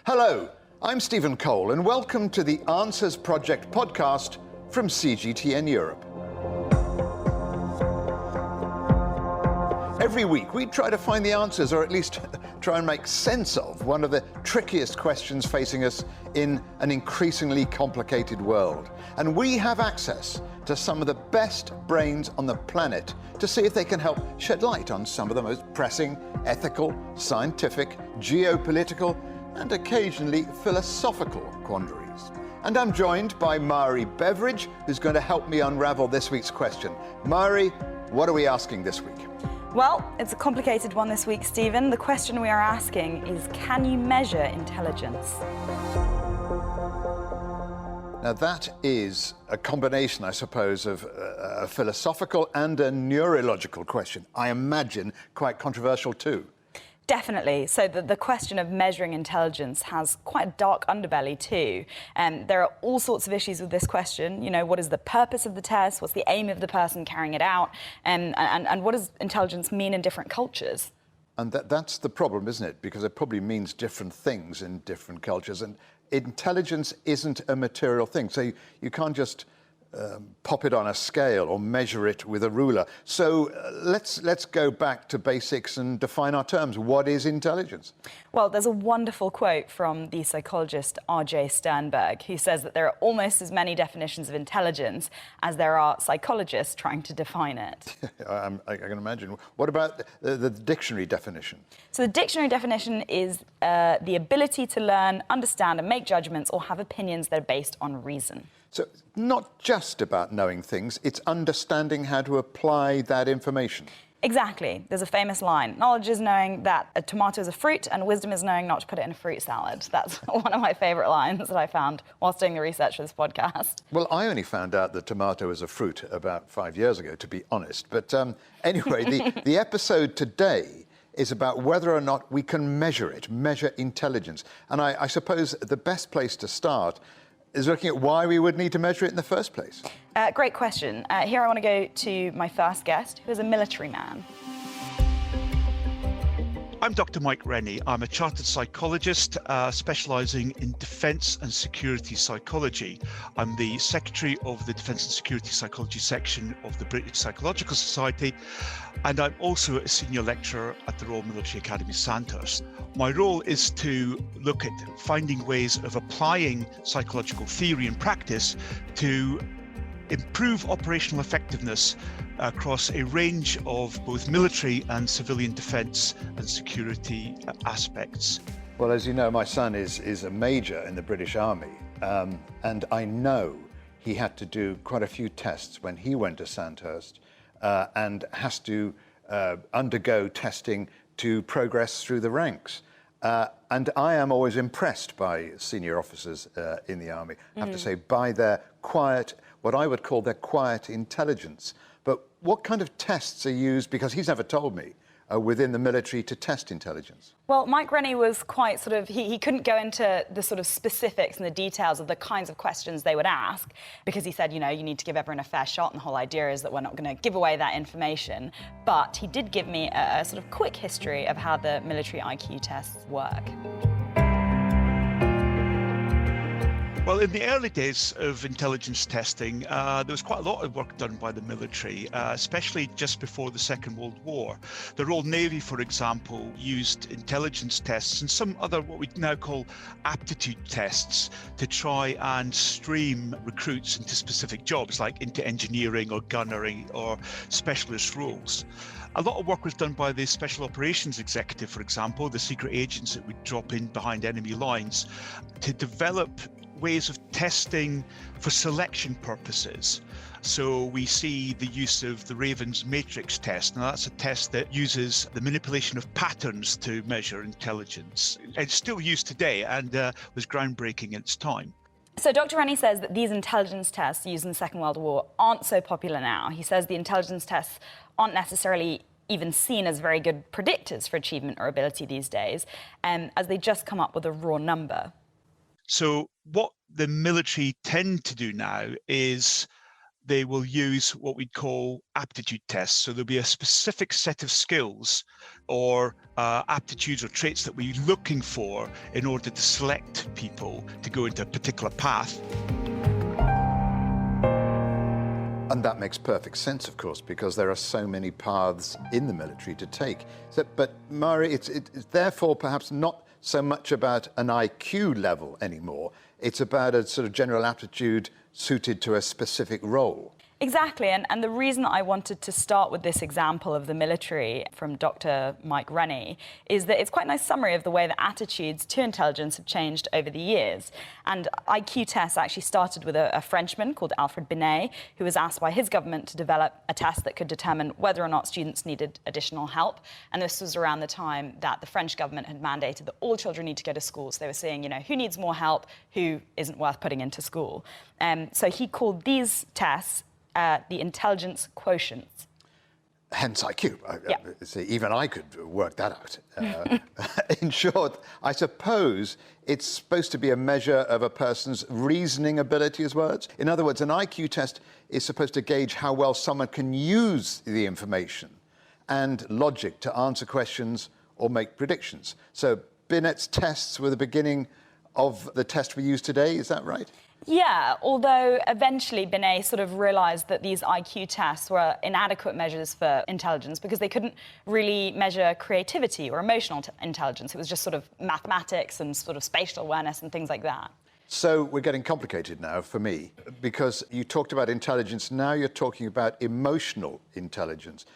Hello, I'm Stephen Cole, and welcome to the Answers Project podcast from CGTN Europe. Every week, we try to find the answers, or at least try and make sense of, one of the trickiest questions facing us in an increasingly complicated world. And we have access to some of the best brains on the planet to see if they can help shed light on some of the most pressing ethical, scientific, geopolitical, and occasionally philosophical quandaries. And I'm joined by Mari Beveridge, who's going to help me unravel this week's question. Mari, what are we asking this week? Well, it's a complicated one this week, Stephen. The question we are asking is, can you measure intelligence? Now, that is a combination, I suppose, of a philosophical and a neurological question. I imagine quite controversial too. Definitely. So the question of measuring intelligence has quite a dark underbelly too. There are all sorts of issues with this question. You know, what is the purpose of the test? What's the aim of the person carrying it out? And what does intelligence mean in different cultures? And that's the problem, isn't it? Because it probably means different things in different cultures. And intelligence isn't a material thing. So you can't just pop it on a scale or measure it with a ruler. So let's go back to basics and define our terms. What is intelligence? Well, there's a wonderful quote from the psychologist R.J. Sternberg, who says that there are almost as many definitions of intelligence as there are psychologists trying to define it. I can imagine. What about the dictionary definition? So the dictionary definition is the ability to learn, understand and make judgments or have opinions that are based on reason. So not just about knowing things, it's understanding how to apply that information. Exactly. There's a famous line. Knowledge is knowing that a tomato is a fruit, and wisdom is knowing not to put it in a fruit salad. That's one of my favourite lines that I found whilst doing the research for this podcast. Well, I only found out that tomato is a fruit about 5 years ago, to be honest. But anyway, the episode today is about whether or not we can measure it, measure intelligence. And I suppose the best place to start is looking at why we would need to measure it in the first place. Great question. Here I want to go to my first guest, who is a military man. I'm Dr. Mike Rennie. I'm a chartered psychologist specialising in defence and security psychology. I'm the secretary of the Defence and Security Psychology section of the British Psychological Society, and I'm also a senior lecturer at the Royal Military Academy Sandhurst. My role is to look at finding ways of applying psychological theory and practice to improve operational effectiveness across a range of both military and civilian defence and security aspects. Well, as you know, my son is a major in the British Army, and I know he had to do quite a few tests when he went to Sandhurst and has to undergo testing to progress through the ranks. And I am always impressed by senior officers in the Army, I have to say, by their quiet, what I would call their quiet intelligence. But what kind of tests are used, because he's never told me, within the military to test intelligence? Well, Mike Rennie was quite sort of, he couldn't go into the sort of specifics and the details of the kinds of questions they would ask, because he said, you know, you need to give everyone a fair shot, and the whole idea is that we're not going to give away that information. But he did give me a sort of quick history of how the military IQ tests work. Well, in the early days of intelligence testing, there was quite a lot of work done by the military, especially just before the Second World War. The Royal Navy, for example, used intelligence tests and some other what we now call aptitude tests to try and stream recruits into specific jobs, like into engineering or gunnery or specialist roles. A lot of work was done by the Special Operations Executive, for example, the secret agents that would drop in behind enemy lines, to develop ways of testing for selection purposes. So we see the use of the Raven's matrix test. Now that's a test that uses the manipulation of patterns to measure intelligence. It's still used today and was groundbreaking in its time. So Dr. Rennie says that these intelligence tests used in the Second World War aren't so popular now. He says the intelligence tests aren't necessarily even seen as very good predictors for achievement or ability these days, as they just come up with a raw number. So what the military tend to do now is they will use what we'd call aptitude tests. So there'll be a specific set of skills or aptitudes or traits that we're looking for in order to select people to go into a particular path. And that makes perfect sense, of course, because there are so many paths in the military to take. So, but Mari, it's therefore perhaps not so much about an IQ level anymore. It's about a sort of general aptitude suited to a specific role. Exactly, and the reason I wanted to start with this example of the military from Dr. Mike Rennie is that it's quite a nice summary of the way that attitudes to intelligence have changed over the years. And IQ tests actually started with a Frenchman called Alfred Binet, who was asked by his government to develop a test that could determine whether or not students needed additional help. And this was around the time that the French government had mandated that all children need to go to school. So they were saying, you know, who needs more help, who isn't worth putting into school. So he called these tests the intelligence quotients. Hence IQ. Yeah. See, even I could work that out. In short, I suppose it's supposed to be a measure of a person's reasoning ability as well. In other words, an IQ test is supposed to gauge how well someone can use the information and logic to answer questions or make predictions. So Binet's tests were the beginning of the test we use today, is that right? Yeah, although eventually Binet sort of realised that these IQ tests were inadequate measures for intelligence because they couldn't really measure creativity or emotional intelligence. It was just sort of mathematics and sort of spatial awareness and things like that. So we're getting complicated now for me, because you talked about intelligence, now you're talking about emotional intelligence,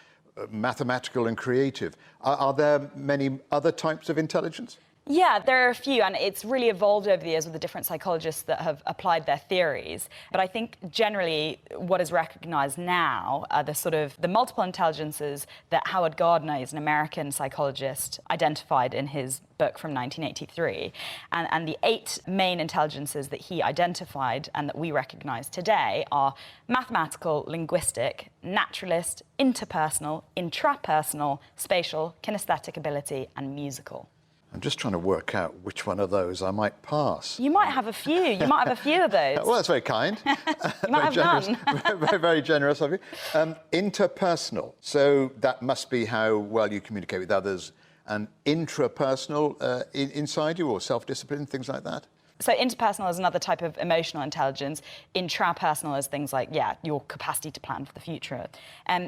mathematical and creative. Are there many other types of intelligence? Yeah, there are a few, and it's really evolved over the years with the different psychologists that have applied their theories. But I think generally what is recognised now are the multiple intelligences that Howard Gardner, is an American psychologist, identified in his book from 1983. And the 8 main intelligences that he identified and that we recognise today are mathematical, linguistic, naturalist, interpersonal, intrapersonal, spatial, kinesthetic ability, and musical. I'm just trying to work out which one of those I might pass. You might have a few. You might have a few of those. Well, that's very kind. You might have none. Very, very generous of you. Interpersonal. So that must be how well you communicate with others. And intrapersonal inside you, or self-discipline, things like that? So interpersonal is another type of emotional intelligence. Intrapersonal is things like, your capacity to plan for the future.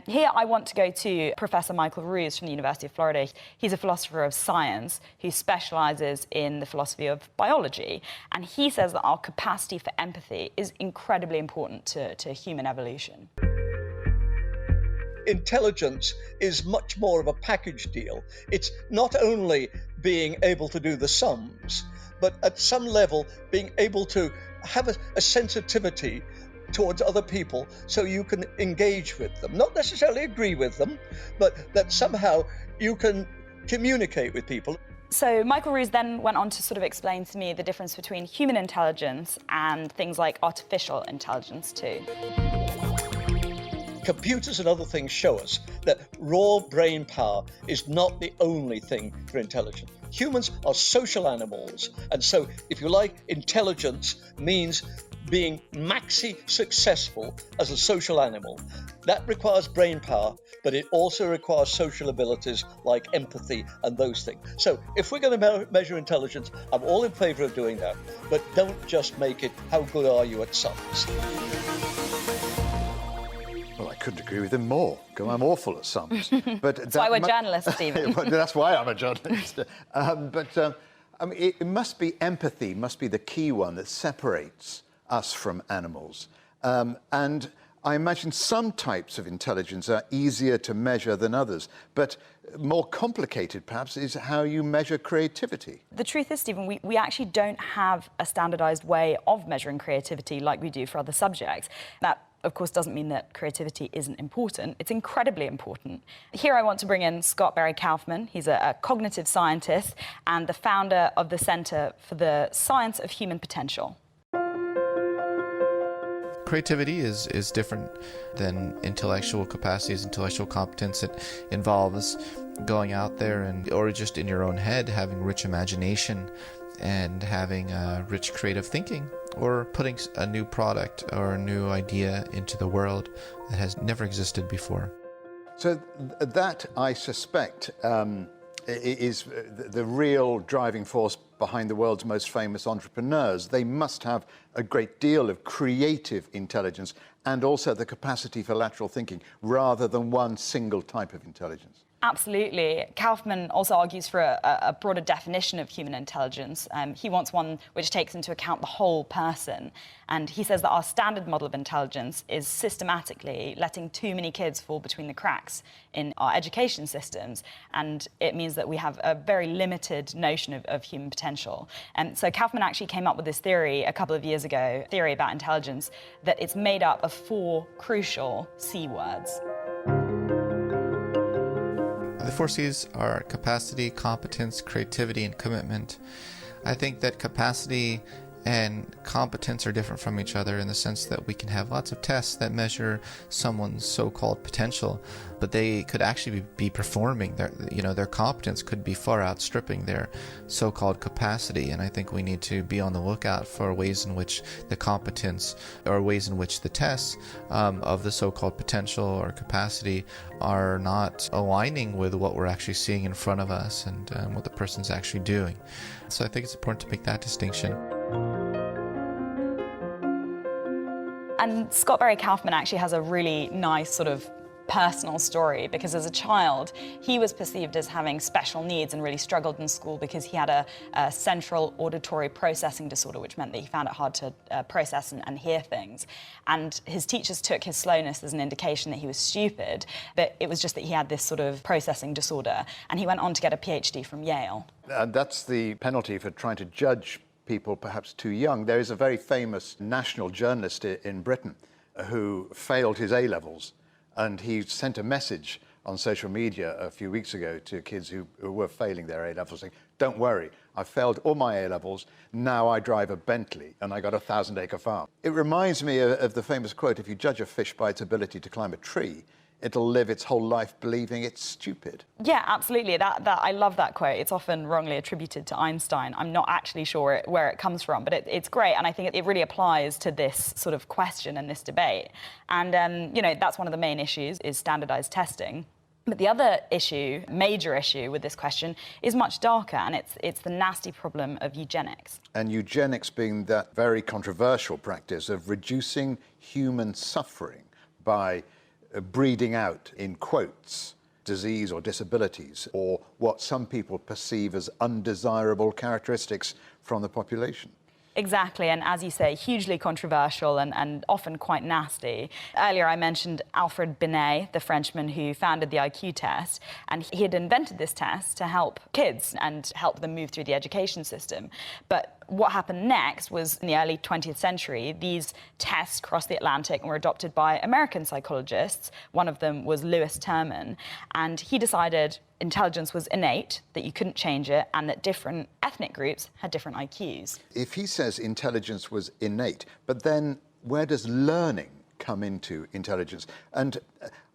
Here I want to go to Professor Michael Ruse from the University of Florida. He's a philosopher of science who specialises in the philosophy of biology. And he says that our capacity for empathy is incredibly important to human evolution. Intelligence is much more of a package deal. It's not only being able to do the sums, but at some level being able to have a sensitivity towards other people so you can engage with them. Not necessarily agree with them, but that somehow you can communicate with people. So Michael Ruse then went on to sort of explain to me the difference between human intelligence and things like artificial intelligence too. Computers and other things show us that raw brain power is not the only thing for intelligence. Humans are social animals, and so, if you like, intelligence means being maxi successful as a social animal. That requires brain power, but it also requires social abilities like empathy and those things. So if we're going to measure intelligence, I'm all in favour of doing that, but don't just make it how good are you at sums. Well, I couldn't agree with him more, because I'm awful at sums. But that's why we're journalists, Stephen. That's why I'm a journalist. I mean, it must be empathy, must be the key one that separates us from animals. And I imagine some types of intelligence are easier to measure than others, but more complicated, perhaps, is how you measure creativity. The truth is, Stephen, we actually don't have a standardised way of measuring creativity like we do for other subjects. That, of course, doesn't mean that creativity isn't important. It's incredibly important. Here I want to bring in Scott Berry-Kaufman. He's a cognitive scientist and the founder of the Centre for the Science of Human Potential. Creativity is different than intellectual capacities, intellectual competence. It involves going out there or just in your own head, having rich imagination and having rich creative thinking, or putting a new product or a new idea into the world that has never existed before. So that, I suspect, is the real driving force behind the world's most famous entrepreneurs. They must have a great deal of creative intelligence and also the capacity for lateral thinking rather than one single type of intelligence. Absolutely. Kaufman also argues for a broader definition of human intelligence. He wants one which takes into account the whole person. And he says that our standard model of intelligence is systematically letting too many kids fall between the cracks in our education systems. And it means that we have a very limited notion of human potential. And so Kaufman actually came up with this theory a couple of years ago, theory about intelligence, that it's made up of 4 crucial C words. The 4 C's are capacity, competence, creativity, and commitment. I think that capacity and competence are different from each other in the sense that we can have lots of tests that measure someone's so-called potential, but they could actually be performing their competence could be far outstripping their so-called capacity. And I think we need to be on the lookout for ways in which the competence or ways in which the tests of the so-called potential or capacity are not aligning with what we're actually seeing in front of us and what the person's actually doing. So I think it's important to make that distinction. And Scott Barry Kaufman actually has a really nice sort of personal story, because as a child, he was perceived as having special needs and really struggled in school because he had a central auditory processing disorder, which meant that he found it hard to process and hear things. And his teachers took his slowness as an indication that he was stupid, but it was just that he had this sort of processing disorder. And he went on to get a PhD from Yale. That's the penalty for trying to judge people perhaps too young. There is a very famous national journalist in Britain who failed his A-levels, and he sent a message on social media a few weeks ago to kids who were failing their A-levels saying, "Don't worry, I failed all my A-levels, now I drive a Bentley and I got a 1,000-acre farm." It reminds me of the famous quote, if you judge a fish by its ability to climb a tree, it'll live its whole life believing it's stupid. Yeah, absolutely. I love that quote. It's often wrongly attributed to Einstein. I'm not actually sure where it comes from, but it's great, and I think it really applies to this sort of question and this debate. And, that's one of the main issues, is standardized testing. But the other issue, major issue with this question, is much darker, and it's the nasty problem of eugenics. And eugenics being that very controversial practice of reducing human suffering by breeding out, in quotes, disease or disabilities, or what some people perceive as undesirable characteristics from the population. Exactly, and as you say, hugely controversial and often quite nasty. Earlier I mentioned Alfred Binet, the Frenchman who founded the IQ test, and he had invented this test to help kids and help them move through the education system. But what happened next was, in the early 20th century, these tests crossed the Atlantic and were adopted by American psychologists. One of them was Lewis Terman, and he decided intelligence was innate, that you couldn't change it, and that different ethnic groups had different IQs. If he says intelligence was innate, but then where does learning come into intelligence? And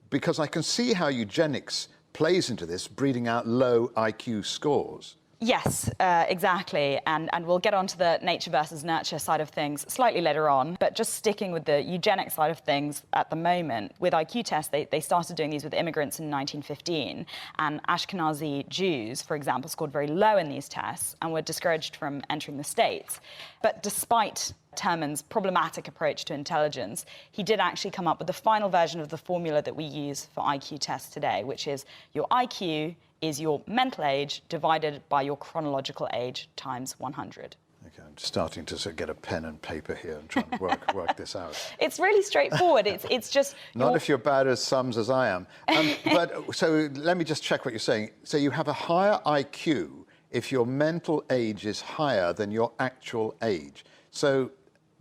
because I can see how eugenics plays into this, breeding out low IQ scores. Yes, exactly, and we'll get onto the nature versus nurture side of things slightly later on, but just sticking with the eugenic side of things at the moment, with IQ tests, they started doing these with immigrants in 1915, and Ashkenazi Jews, for example, scored very low in these tests and were discouraged from entering the States. But despite Terman's problematic approach to intelligence, he did actually come up with the final version of the formula that we use for IQ tests today, which is your IQ is your mental age divided by your chronological age times 100. Okay, I'm starting to sort of get a pen and paper here and try and work this out. It's really straightforward. It's just... Not if you're bad at sums as I am. But so let me just check what you're saying. So you have a higher IQ if your mental age is higher than your actual age. So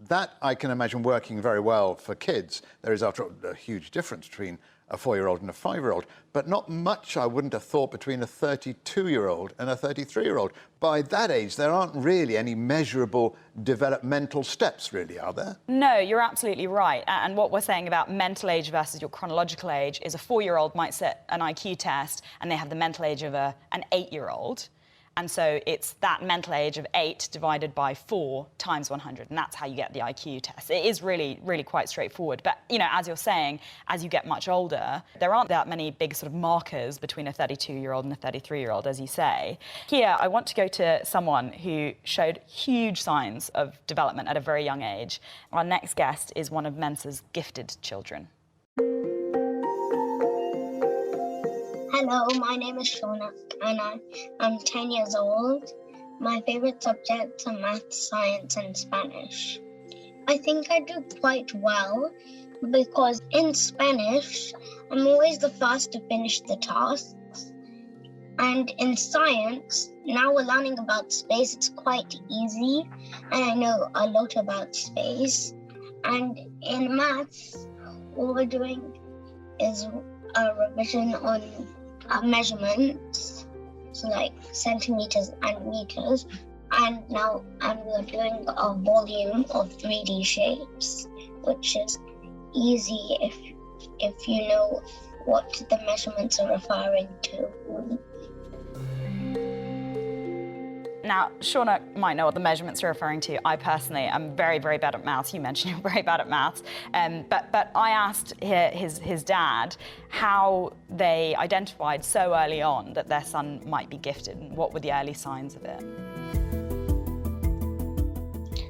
that I can imagine working very well for kids. There is, after all, a huge difference between a 4-year-old and a 5-year-old, but not much, I wouldn't have thought, between a 32-year-old and a 33-year-old. By that age, there aren't really any measurable developmental steps, really, are there? No, you're absolutely right. And what we're saying about mental age versus your chronological age is a 4-year-old might sit an IQ test and they have the mental age of an 8-year-old. And so it's that mental age of 8 divided by 4 times 100, and that's how you get the IQ test. It is really, really quite straightforward. But, you know, as you're saying, as you get much older, there aren't that many big sort of markers between a 32-year-old and a 33-year-old, as you say. Here, I want to go to someone who showed huge signs of development at a very young age. Our next guest is one of Mensa's gifted children. Hello, my name is Shauna and I'm 10 years old. My favorite subjects are math, science and Spanish. I think I do quite well because in Spanish, I'm always the first to finish the tasks. And in science, now we're learning about space, it's quite easy and I know a lot about space. And in maths, all we're doing is a revision on measurements, so like centimeters and meters, and we're doing a volume of 3D shapes, which is easy if you know what the measurements are referring to. Now, Shauna might know what the measurements are referring to. I personally am very, very bad at maths. You mentioned you're very bad at maths. But I asked his dad how they identified so early on that their son might be gifted, and what were the early signs of it?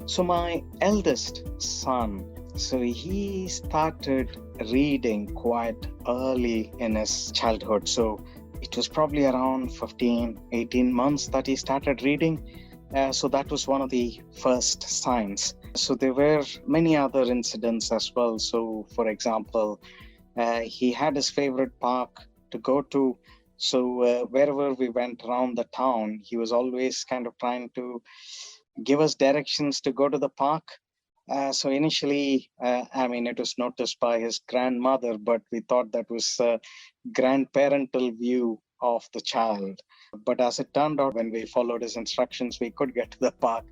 So my eldest son, so he started reading quite early in his childhood. So it was probably around 15, 18 months that he started reading. So that was one of the first signs. So there were many other incidents as well. So for example, he had his favorite park to go to. So wherever we went around the town, he was always kind of trying to give us directions to go to the park. So initially, it was noticed by his grandmother, but we thought that was a grandparental view of the child. But as it turned out, when we followed his instructions, we could get to the park.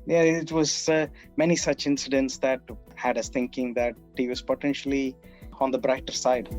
Yeah, it was many such incidents that had us thinking that he was potentially on the brighter side.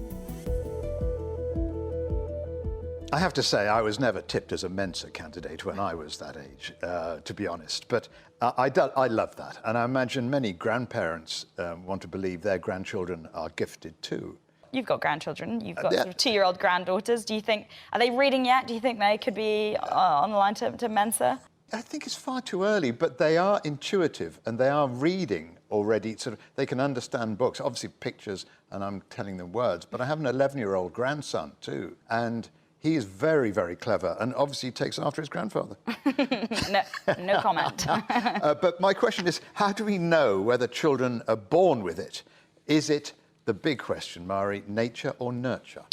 I have to say, I was never tipped as a Mensa candidate when I was that age, to be honest. But I love that. And I imagine many grandparents want to believe their grandchildren are gifted too. You've got grandchildren. You've got sort of 2-year-old granddaughters. Do you think, are they reading yet? Do you think they could be on the line to Mensa? I think it's far too early, but they are intuitive and they are reading already. Sort of, they can understand books, obviously pictures, and I'm telling them words. But I have an 11-year-old grandson too, and he is very, very clever, and obviously takes after his grandfather. No comment. But my question is, how do we know whether children are born with it? Is it the big question, Mari, nature or nurture?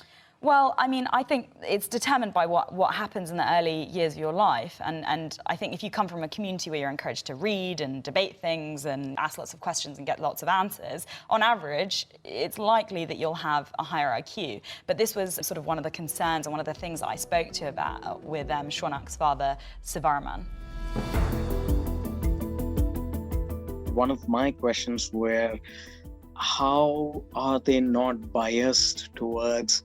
Well, I mean, I think it's determined by what happens in the early years of your life. And I think if you come from a community where you're encouraged to read and debate things and ask lots of questions and get lots of answers, on average, it's likely that you'll have a higher IQ. But this was sort of one of the concerns and one of the things that I spoke to about with Shaunak's father, Sivaraman. One of my questions were, how are they not biased towards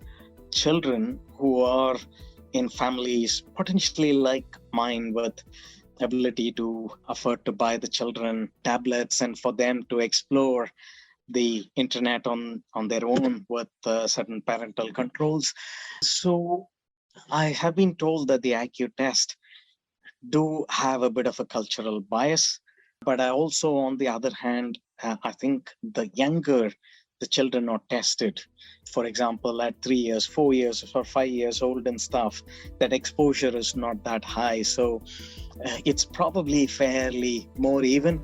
children who are in families potentially like mine, with ability to afford to buy the children tablets and for them to explore the internet on their own with certain parental controls? So I have been told that the IQ test do have a bit of a cultural bias, but I also, on the other hand, I think the younger the children are tested, for example, at 3 years, 4 years, or 5 years old and stuff, that exposure is not that high. So it's probably fairly more even.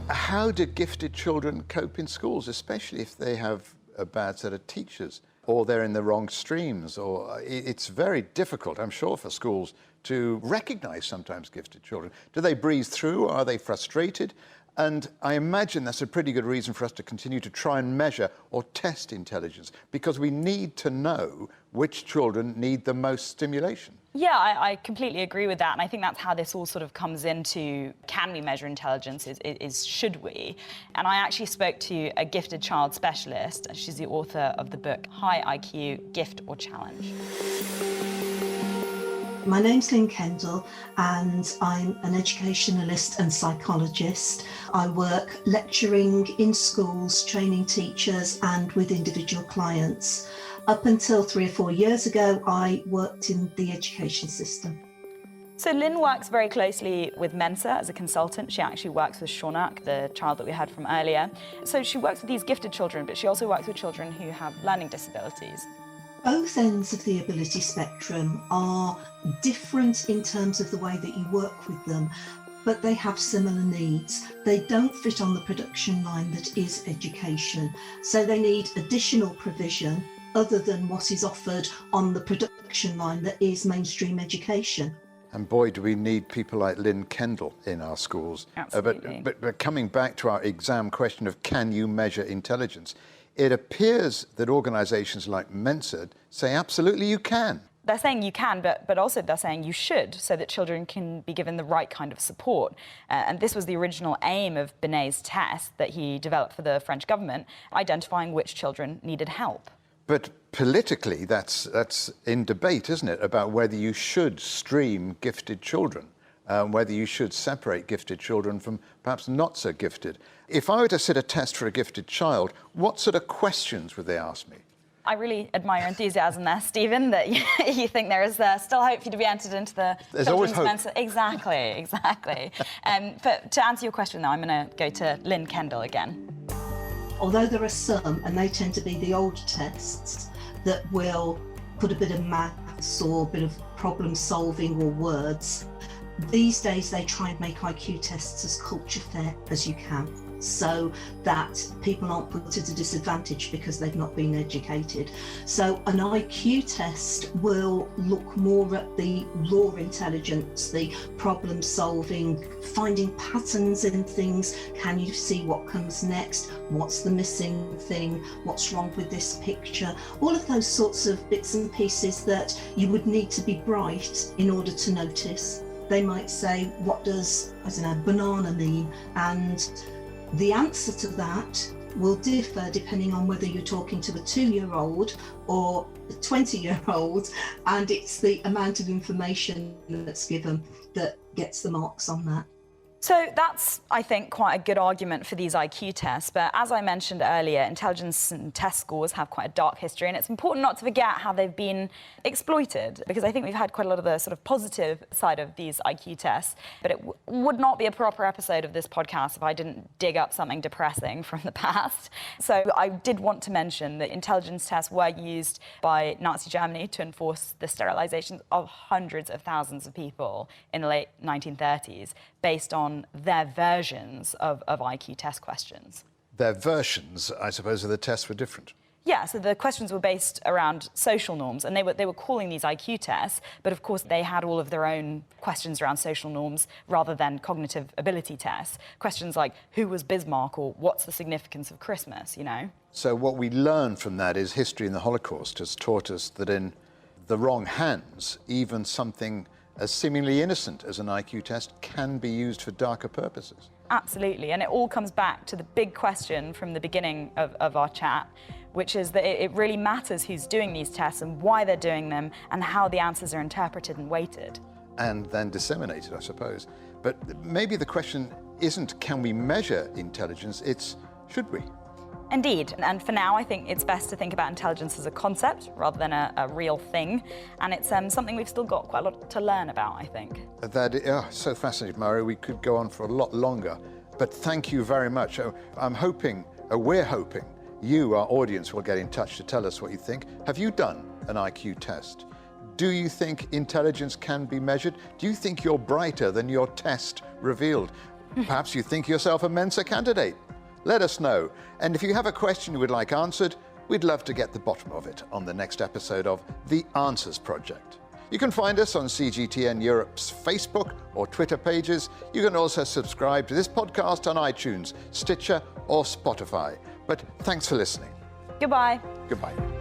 How do gifted children cope in schools, especially if they have a bad set of teachers or they're in the wrong streams? Or it's very difficult, I'm sure, for schools to recognize sometimes gifted children. Do they breeze through? Or are they frustrated? And I imagine that's a pretty good reason for us to continue to try and measure or test intelligence, because we need to know which children need the most stimulation. Yeah, I completely agree with that. And I think that's how this all sort of comes into, can we measure intelligence, is should we? And I actually spoke to a gifted child specialist. She's the author of the book, High IQ, Gift or Challenge. My name's Lynn Kendall and I'm an educationalist and psychologist. I work lecturing in schools, training teachers and with individual clients. Up until 3 or 4 years ago, I worked in the education system. So Lynn works very closely with Mensa as a consultant. She actually works with Shauna, the child that we heard from earlier. So she works with these gifted children, but she also works with children who have learning disabilities. Both ends of the ability spectrum are different in terms of the way that you work with them, but they have similar needs. They don't fit on the production line that is education. So they need additional provision other than what is offered on the production line that is mainstream education. And boy, do we need people like Lynn Kendall in our schools. Absolutely. But coming back to our exam question of can you measure intelligence, it appears that organisations like Mensa say absolutely you can. They're saying you can, but also they're saying you should, so that children can be given the right kind of support. And this was the original aim of Binet's test that he developed for the French government, identifying which children needed help. But politically, that's in debate, isn't it, about whether you should stream gifted children, whether you should separate gifted children from perhaps not so gifted. If I were to sit a test for a gifted child, what sort of questions would they ask me? I really admire your enthusiasm there, Stephen, that you think there is still hope for you to be entered into the There's always hope. Exactly. But to answer your question, though, I'm going to go to Lynn Kendall again. Although there are some, and they tend to be the old tests, that will put a bit of maths or a bit of problem solving or words, these days they try and make IQ tests as culture fair as you can, so that people aren't put at a disadvantage because they've not been educated. So an IQ test will look more at the raw intelligence, the problem solving, finding patterns in things. Can you see what comes next? What's the missing thing? What's wrong with this picture? All of those sorts of bits and pieces that you would need to be bright in order to notice. They might say, what does, I don't know, banana mean? And the answer to that will differ depending on whether you're talking to a 2-year-old or a 20-year-old, and it's the amount of information that's given that gets the marks on that. So that's, I think, quite a good argument for these IQ tests. But as I mentioned earlier, intelligence and test scores have quite a dark history, and it's important not to forget how they've been exploited, because I think we've had quite a lot of the sort of positive side of these IQ tests. But it would not be a proper episode of this podcast if I didn't dig up something depressing from the past. So I did want to mention that intelligence tests were used by Nazi Germany to enforce the sterilisation of hundreds of thousands of people in the late 1930s, based on their versions of IQ test questions. Their versions, I suppose, of the tests were different. Yeah, so the questions were based around social norms, and they were calling these IQ tests, but of course they had all of their own questions around social norms rather than cognitive ability tests. Questions like, who was Bismarck, or what's the significance of Christmas, you know? So what we learn from that is history in the Holocaust has taught us that in the wrong hands, even something as seemingly innocent as an IQ test can be used for darker purposes. Absolutely, and it all comes back to the big question from the beginning of our chat, which is that it really matters who's doing these tests and why they're doing them and how the answers are interpreted and weighted. And then disseminated, I suppose. But maybe the question isn't can we measure intelligence, it's should we? Indeed, and for now I think it's best to think about intelligence as a concept rather than a real thing, and it's something we've still got quite a lot to learn about, I think. That so fascinating, Mario. We could go on for a lot longer, but thank you very much. I'm hoping, we're hoping, you, our audience, will get in touch to tell us what you think. Have you done an IQ test? Do you think intelligence can be measured? Do you think you're brighter than your test revealed? Perhaps you think yourself a Mensa candidate. Let us know. And if you have a question you would like answered, we'd love to get the bottom of it on the next episode of The Answers Project. You can find us on CGTN Europe's Facebook or Twitter pages. You can also subscribe to this podcast on iTunes, Stitcher, or Spotify. But thanks for listening. Goodbye. Goodbye.